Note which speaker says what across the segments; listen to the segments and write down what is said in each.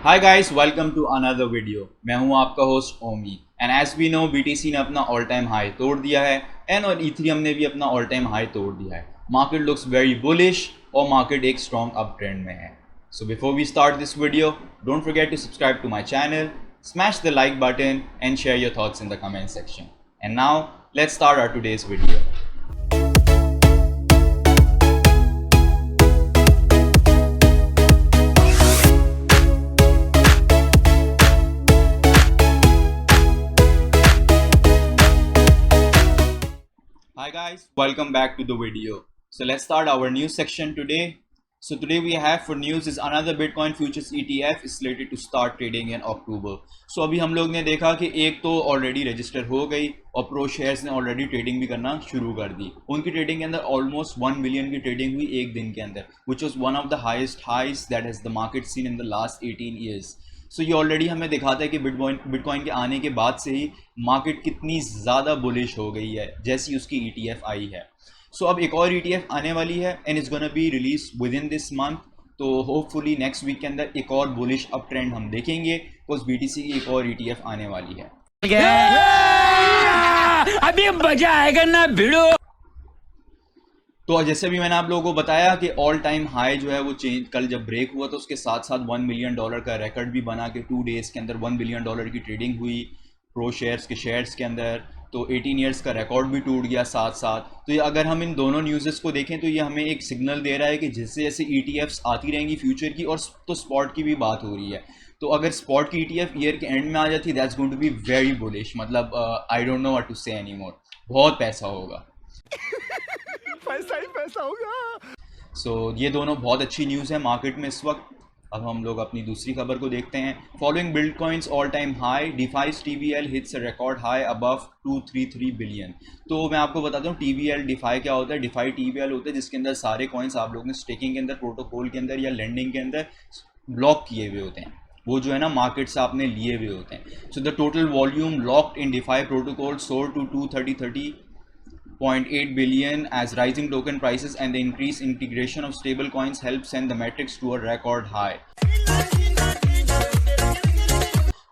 Speaker 1: Hi guys, welcome to another video. मैं हूं आपका host Omi and as we know BTC ने अपना ऑल टाइम हाई तोड़ दिया है एंड और इथेरियम ने भी अपना ऑल टाइम हाई तोड़ दिया है। मार्केट लुक्स वेरी बुलिश और मार्केट एक स्ट्रॉन्ग अप ट्रेंड में है। So before we start this video, don't forget to subscribe to my channel, smash the like button and share your thoughts in the comment section. And now let's start our today's video. Hi guys, welcome back to the video. So let's start our news section today. So today we have for news is another Bitcoin futures ETF is slated to start trading in October. So अभी हम लोग ने देखा कि एक तो already register हो गई और प्रो शेयर्स ने ऑलरेडी ट्रेडिंग भी करना शुरू कर दी। उनकी ट्रेडिंग के अंदर ऑलमोस्ट 1 बिलियन की ट्रेडिंग हुई एक दिन के अंदर, which was one of the highest highs that has the market seen in the last 18 years. So ये ऑलरेडी हमें दिखाता है कि बिटकॉइन के आने के बाद से ही मार्केट कितनी ज़्यादा बुलिश हो गई है जैसी उसकी ETF आई है। सो अब एक और ETF आने वाली है and it's gonna be release with in this month. तो होपफुली नेक्स्ट वीक के अंदर एक और बुलिश अप ट्रेंड हम देखेंगे बिकॉज BTC की एक और ETF आने वाली है।
Speaker 2: अभी मजा आएगा ना भिड़ो।
Speaker 1: तो जैसे भी मैंने आप लोगों को बताया कि ऑल टाइम हाई जो है वो चेंज कल जब ब्रेक हुआ तो उसके साथ साथ $1 मिलियन का रिकॉर्ड भी बना के 2 डेज़ के अंदर $1 बिलियन की ट्रेडिंग हुई प्रो शेयर्स के शेयर्स के अंदर। तो 18 ईयर्स का रिकॉर्ड भी टूट गया साथ साथ। तो ये अगर हम इन दोनों न्यूज़ेस को देखें तो ये हमें एक सिग्नल दे रहा है कि जैसे जैसे ETFs आती रहेंगी फ्यूचर की और तो स्पॉट की भी बात हो रही है। तो अगर स्पॉट की ETF ईयर के एंड में आ जाती है that's going to be very bullish. मतलब I don't know what to say any more. बहुत पैसा होगा।
Speaker 2: पैसा ही पैसा होगा।
Speaker 1: सो ये दोनों बहुत अच्छी न्यूज़ है मार्केट में इस वक्त। अब हम लोग अपनी दूसरी खबर को देखते हैं। Following bitcoins all time high, defies TVL hits a record high above 233 billion. तो मैं आपको बताता हूँ TVL डिफाई क्या होता है। डिफाई TVL होता है जिसके अंदर सारे कॉइन्स आप लोगों ने स्टेकिंग के अंदर, प्रोटोकॉल के अंदर या लेंडिंग के अंदर ब्लॉक किए हुए होते हैं। वो जो है ना मार्केट से आपने लिए हुए होते हैं। So the total volume locked in DeFi protocol soar to 230.8 billion as rising token prices and the increased integration of stable coins help send the metrics to a record high.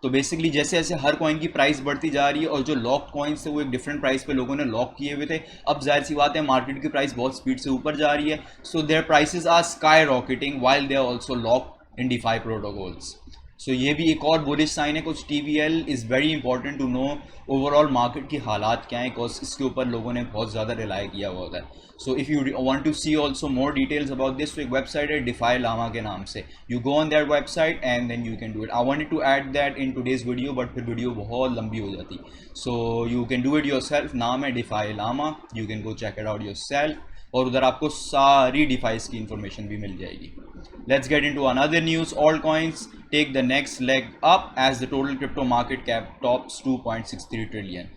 Speaker 1: तो basically जैसे जैसे हर coin की price बढ़ती जा रही है और जो लॉक्ड कॉइन्स थे वो एक डिफरेंट प्राइस पे लोगों ने लॉक किए हुए थे। अब जाहिर सी बात है मार्केट की प्राइस बहुत स्पीड से ऊपर जा रही है। So their prices are skyrocketing while they are also locked in DeFi protocols. So ये भी एक और बुलिश साइन है। कुछ TVL is very important to know overall market की हालात क्या है बिकॉज इसके ऊपर लोगों ने बहुत ज़्यादा रिलाई किया हुआ होता है। So if you want to see also more details about this, तो एक वेबसाइट है डिफाई लामा के नाम से। You go on that website and then you can do it. I wanted to add that in today's video but फिर video बहुत लंबी हो जाती। So you can do it yourself. नाम है DeFi Llama, you can go check it out yourself और उधर आपको सारी डिफाइस की इंफॉर्मेशन भी मिल जाएगी। Let's get into another news. All coins take the next leg up as the total crypto market cap tops 2.63 trillion।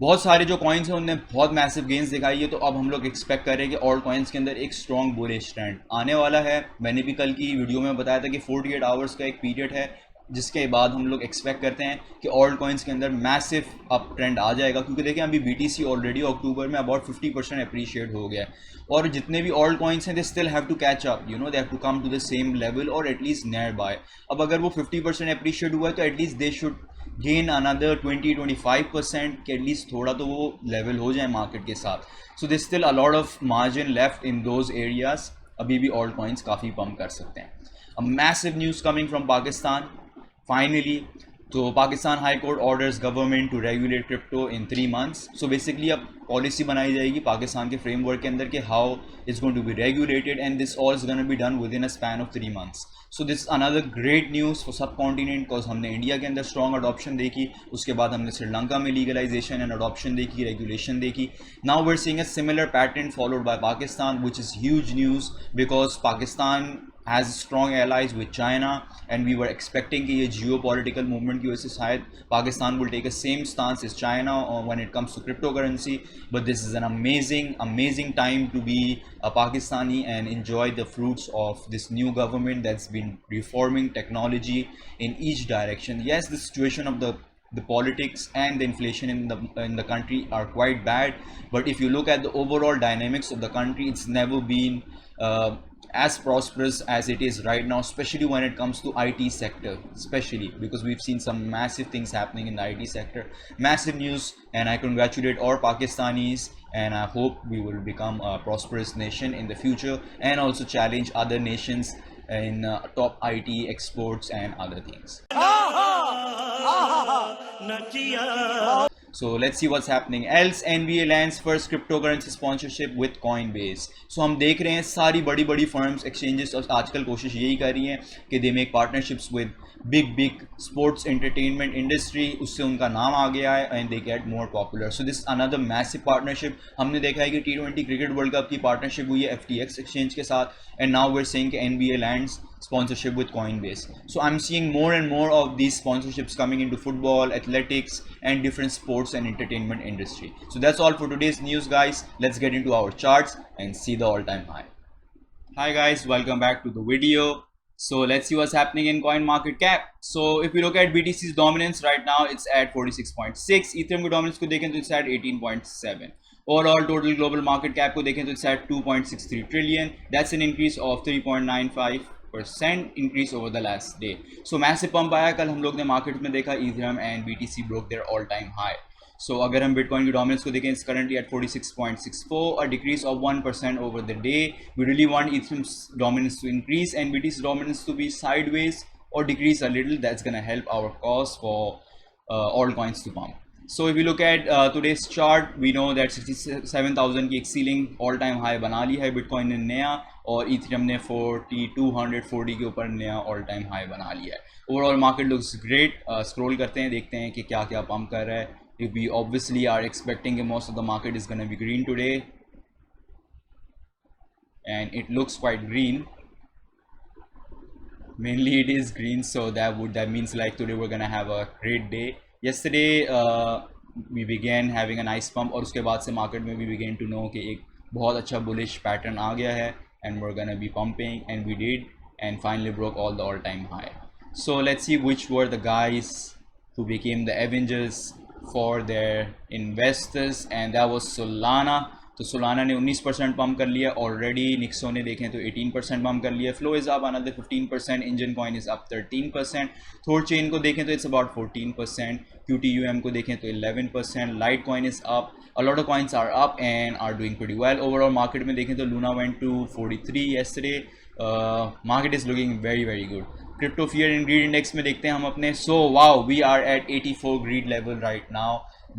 Speaker 1: बहुत सारे जो कॉइन्स हैं उनने बहुत मैसिव गेंस दिखाई है। तो अब हम लोग एक्सपेक्ट कर रहे हैं कि ऑल कॉइन्स के अंदर एक स्ट्रॉन्ग बुलिश ट्रेंड आने वाला है। मैंने भी कल की वीडियो में बताया था कि 48 आवर्स का एक पीरियड है जिसके बाद हम लोग एक्सपेक्ट करते हैं कि ऑल्ट कॉइन्स के अंदर मैसिव अप ट्रेंड आ जाएगा। क्योंकि देखिए अभी BTC ऑलरेडी अक्टूबर में अबाउट 50% अप्रीशिएट हो गया है और जितने भी ऑल्ट कॉइन्स हैं they still have to catch up, you know, they have to come to the same level और एटलीस्ट नियर बाय। अब अगर वो 50% अप्रीशिएट हुआ है तो at least they should gain another 20-25% के एटलीस्ट थोड़ा तो वो लेवल हो जाए मार्केट के साथ। So they still a lot of margin left in those areas. अभी भी ऑल्ट कॉइन्स काफ़ी पम्प कर सकते हैं। A massive news coming from Pakistan finally. तो Pakistan high court orders government to regulate crypto in 3 months। So basically अब policy बनाई जाएगी पाकिस्तान के फ्रेमवर्क के अंदर कि how is going to be regulated and this all is going to be done with in a span of 3 months। So this another great news for सब continent because हमने India के अंदर स्ट्रॉन्ग अडॉप्शन देखी, उसके बाद हमने श्रीलंका में legalization and adoption देखी, रेगुलेशन देखी। Now we are seeing a similar pattern followed by Pakistan which is huge news because Pakistan has strong allies with China and we were expecting कि ये geopolitical movement की वजह से शायद Pakistan will take a same stance as China when it comes to cryptocurrency, but this is an amazing time to be a Pakistani and enjoy the fruits of this new government that's been reforming technology in each direction. Yes, the situation of the politics and the inflation in the country are quite bad, but if you look at the overall dynamics of the country, it's never been as prosperous as it is right now, especially when it comes to IT sector, especially because we've seen some massive things happening in the IT sector, massive news, and I congratulate all Pakistanis, and I hope we will become a prosperous nation in the future and also challenge other nations in top IT exports and other things. So let's see what's happening else. NBA lands first cryptocurrency sponsorship with Coinbase. So हम देख रहे हैं सारी बड़ी बड़ी firms exchanges और आजकल कोशिश यही कर रही हैं कि they make partnerships with big sports entertainment industry, उससे उनका नाम आ गया है and they get more popular. So this another massive partnership. हमने देखा है कि T20 क्रिकेट वर्ल्ड कप की पार्टनरशिप हुई है FTX एक्सचेंज के साथ, and now we are seeing कि NBA lands sponsorship with Coinbase. So I'm seeing more and more of these sponsorships coming into football, athletics, and different sports and entertainment industry. So that's all for today's news, guys. Let's get into our charts and see the all-time high. Hi guys, welcome back to the video. So let's see what's happening in CoinMarketCap. So if we look at BTC's dominance right now, it's at 46.6. Ethereum की dominance को देखें तो it's at 18.7. Overall total global market cap को देखें तो it's at 2.63 trillion. That's an increase of 3.95% increase over the last day. So massive pump आया कल हम लोग ने मार्केट में देखा. Ethereum and BTC broke their all time high. So अगर हम बिटकॉइन की डोमिनेंस को देखें, it's currently at 46.64, a decrease of 1% over the day. We really want Ethereum's dominance to increase and BTC's dominance to be sideways or decrease a little. That's gonna help our cause for altcoins to pump. So if you look at today's chart, we know that 67,000 की एक ceiling all time high बना ली है bitcoin ने नया, और Ethereum ने 4240 के ऊपर नया ऑल टाइम हाई बना लिया है. Overall market looks great. Scroll करते हैं, देखते हैं कि क्या क्या पंप कर रहा है. We obviously are expecting that most of the market is going to be green today, and it looks quite green. Mainly it is green, so that means like today we're going to have a great day. Yesterday we began having a nice pump, और उसके बाद से market में we began to know कि एक बहुत अच्छा bullish pattern आ गया है, and we're going to be pumping, and we did, and finally broke all the all-time high. So let's see which were the guys who became the Avengers for their investors, and that was Solana. तो Solana ने 19% pump कर लिया already. निक्सो ने देखें तो 18% pump कर लिया. Flow is up another 15%. Engine coin is up 13%. Thor chain को देखें तो इट्स अबाउट 14%. QTUM को देखें तो 11%. Light coin is up. A lot of coins are up and are doing pretty well. Overall market में देखें तो Luna went to 43 yesterday. Market is looking very very good. Crypto fear and greed index में देखते हैं हम अपने. So wow, we are at 84 greed level right now.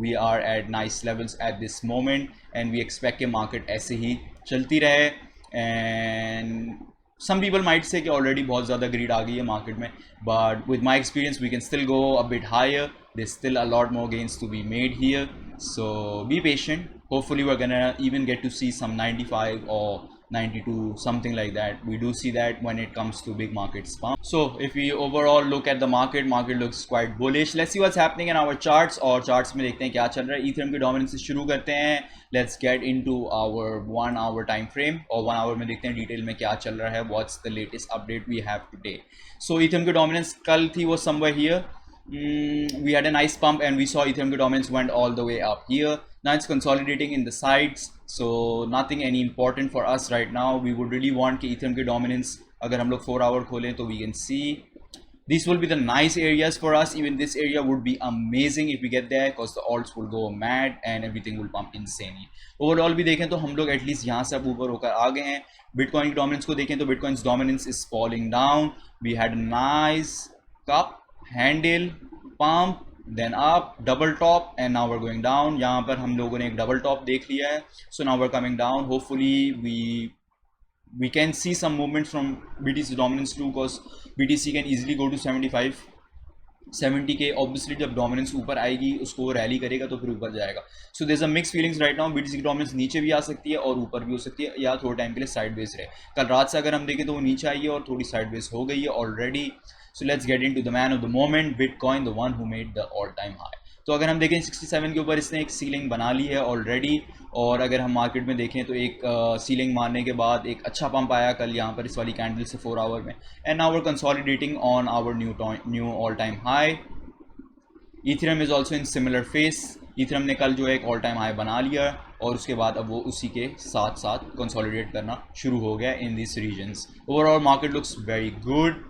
Speaker 1: We are at nice levels at this moment, and we expect कि market ऐसे ही चलती रहे. And some people might say कि already बहुत ज़्यादा greed आ गई है market में, but with my experience we can still go a bit higher. There's still a lot more gains to be made here, so be patient. Hopefully we're gonna even get to see some 95 or 92, something like that. We do see that when it comes to big markets pump. So if we overall look at the market looks quite bullish. Let's see what's happening in our charts, और charts में देखते हैं क्या चल रहा है. Ethereum की dominance से शुरू करते हैं. Let's get into our 1 hour time frame, और 1 hour में देखते हैं डिटेल में क्या चल रहा है. What's the latest update we have today? So Ethereum की dominance कल थी वो somewhere here. We had a nice pump and we saw Ethereum dominance went all the way up here. Now it's consolidating in the sides, so nothing any important for us right now. We would really want कि Ethereum dominance अगर हम लोग 4 hour खोलें तो we can see these will be the nice areas for us. Even this area would be amazing if we get there, because the alts will go mad and everything will pump insanely. Overall भी देखें तो हम लोग at least यहाँ से अब ऊपर होकर आ गए हैं. Bitcoin की dominance को देखें तो Bitcoin's dominance is falling down. We had a nice cup, handle, pump, then up, double top, and now we're going down. यहाँ पर हम लोगों ने एक double top देख लिया है. So now we're coming down. Hopefully we can see some movement from BTC dominance too, because BTC can easily go to 75, 70k. Obviously जब dominance ऊपर आएगी उसको रैली करेगा तो फिर ऊपर जाएगा. So there's a mixed feelings right now. BTC की dominance नीचे भी आ सकती है और ऊपर भी हो सकती है, या थोड़े टाइम के लिए sideways रहे. कल रात से अगर हम देखें तो वो नीचे आई है और थोड़ी sideways हो गई है already. So let's get into the man of the moment, Bitcoin, the one who made the all-time high. तो अगर हम देखें 67 के ऊपर इसने एक सीलिंग बना ली है ऑलरेडी, और अगर हम मार्केट में देखें तो एक सीलिंग मारने के बाद एक अच्छा पंप आया कल यहाँ पर इस वाली कैंडल से 4 आवर में, and now we are consolidating on our new all time high. Ethereum is also in similar phase. Ethereum ने कल जो है एक ऑल टाइम हाई बना लिया और उसके बाद अब वो उसी के साथ साथ कंसोलिडेट करना शुरू हो गया in this reasons. Overall market looks very good.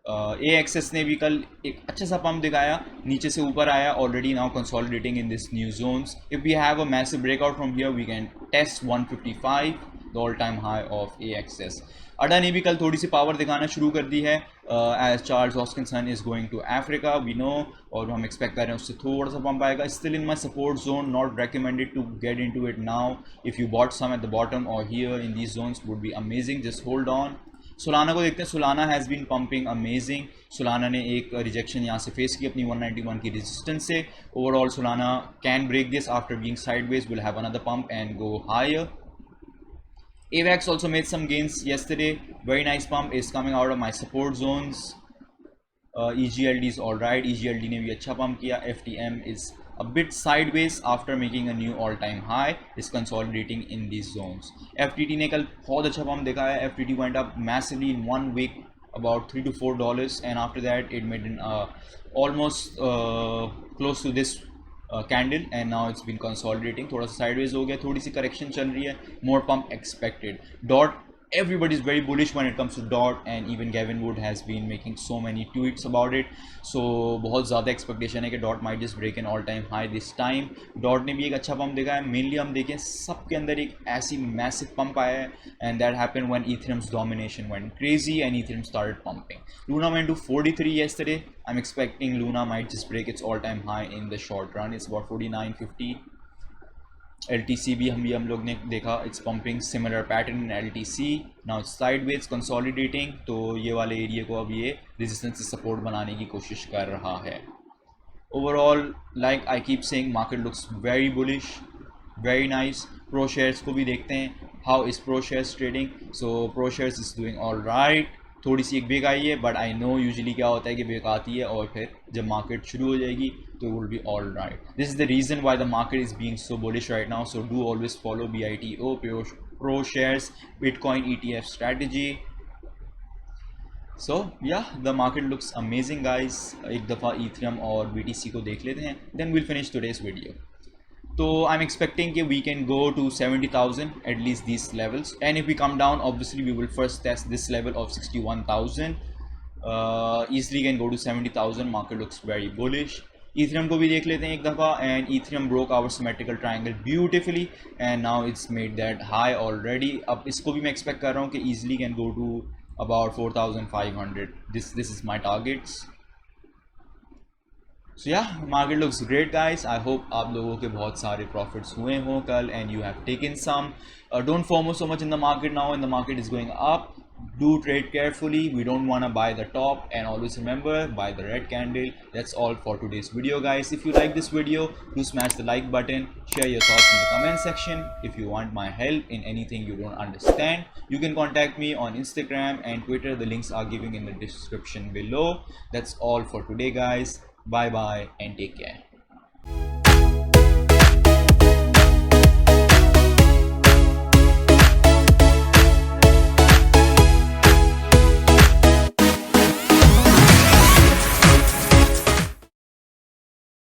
Speaker 1: AVAX ने भी कल एक अच्छा सा पंप दिखाया, नीचे से ऊपर आया, already now consolidating in this new zones. If we have a massive breakout from here we can test 155 the all time high of a access. ADA ने भी कल थोड़ी सी पावर दिखाना शुरू कर दी है, as Charles Hoskinson is going to Africa we know, और हम एक्सपेक्ट कर रहे हैं उससे थोड़ा सा पंप आएगा। Still in my support zone, not recommended to get into it now. If you bought some at the bottom or here in these zones would be amazing, just hold on. Solana को देखते हैं, Solana has been pumping amazing. Solana ने एक rejection यहाँ से face की अपनी 191 की रेजिस्टेंस से। Overall Solana can break this after being sideways, will have another pump and go higher. AVAX also made some gains yesterday, very nice pump, is coming out of my support zones. EGLD is alright, EGLD ने भी अच्छा pump किया। FTM is a bit sideways after making a new all time high, is consolidating in these zones. FTT ने कल बहुत अच्छा pump देखा है, FTT went up massively in 1 week about $3 to $4 and after that it made an almost close to this candle and now it's been consolidating, थोड़ा सा sideways हो गया, थोड़ी सी करेक्शन चल रही है, more pump expected. Dot, everybody is very bullish when it comes to DOT and even Gavin Wood has been making so many tweets about it, so बहुत ज़्यादा एक्सपेक्टेशन है कि DOT might just break an all time high this time। DOT ने भी एक अच्छा pump देखा है, मेनली हम देखें सबके अंदर एक ऐसी मैसिव पंप आया है and that happened when Ethereum's domination went crazy and Ethereum started pumping। Luna went to 43 yesterday, I'm expecting Luna might just break its all time high in the short run, it's about 49.50। LTC भी हम लोग ने देखा, it's pumping similar pattern in LTC, now it's sideways consolidating, तो ये वाले area को अब ये रेजिस्टेंस से सपोर्ट बनाने की कोशिश कर रहा है। Overall like I keep saying market looks very bullish, very nice. Pro shares को भी देखते हैं, how is pro shares trading. So pro shares is doing all right, थोड़ी सी एक बिग आई है बट आई नो यूजुअली क्या होता है कि बिग आती है और फिर जब मार्केट शुरू हो जाएगी तो will be all right. This is the reason why the market is being so bullish right now, so do always follow BITO ProShares bitcoin ETF strategy। So yeah the market looks amazing guys. एक दफ़ा Ethereum और BTC को देख लेते हैं, then will finish today's video. तो I am expecting कि we can go to 70,000 at least these levels, and if we come down obviously we will first test this level of 61,000, easily can go to 70,000, market looks very bullish। Ethereum को भी देख लेते हैं एक दफ़ा, and Ethereum broke our symmetrical triangle beautifully and now it's made that high already। अब इसको भी मैं expect कर रहा हूँ कि easily can go to about 4,500, this is my targets। So yeah, market looks great guys, I hope आप लोगों के बहुत सारे profits हुए हों कल and you have taken some। Don't FOMO so much in the market now, and the market is going up, do trade carefully, we don't want to buy the top, and always remember, buy the red candle। That's all for today's video guys। If you like this video, do smash the like button, share your thoughts in the comment section। If you want my help in anything you don't understand, you can contact me on Instagram and Twitter, the links are given in the description below। That's all for today guys, bye bye and take care।